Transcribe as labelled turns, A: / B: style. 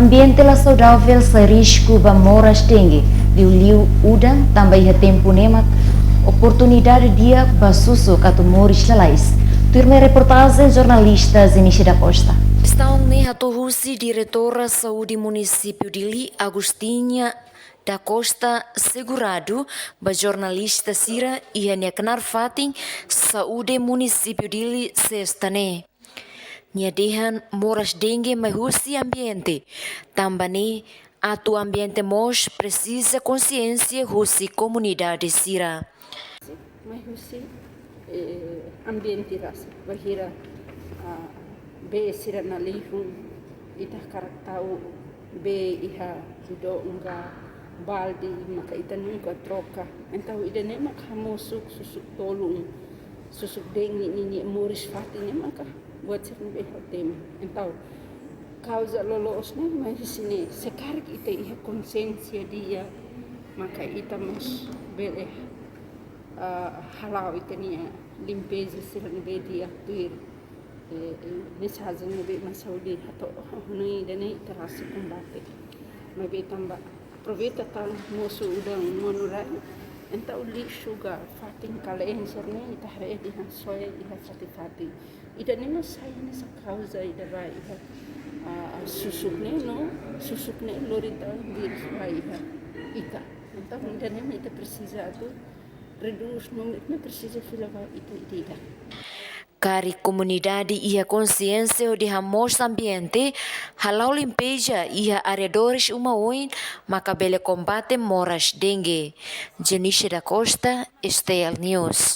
A: Ambiente la saudável sem risco ba moras dengue, liu udang tambah iha tempo nemak, oportunidade dia basuso katu moris lalais. Turma reportagem jornalista Zenisha da Costa.
B: Estão Ratohusi, diretora saúde município de Li, Agostinha da Costa, segurado, ba jornalista Sira e Neknar Fatin, saúde município de Li, sextane. Nyadehan moras dengue mahusi ambiente, tambani atu ambiente mos precisa consciência husi comunidade Sira.
C: Mahusi ambiente rasa, bahira be sira na lihung ita karaktau be iha do unga baldi maka ita nunga troka entau ida ne maka musuk susuk tolung susuk dengi nini moris fatine maka buat sir be hotem entau causa lolos ne mai sini sekarik ita iha konsensia dia maka ita mas bele halau ita nia limpeza sir be dia tuir mensagem nabi masaudi atau nui dani terasa combate nabi tambah aproveita tal moço udang monurai entau lixo ga fatin kalen serne itahre di hansoya ila fati ida nima saya nessa causa ida vai iha susukne lorita virus vai iha ita entau ida nima ita precisa tu reduz não precisa filar ita
B: Kari comunidade ia consciência de hamos ambiente, halau limpeja ia arredores uma oin, maka bele combate moras dengue. Zenisha da Costa, STL News.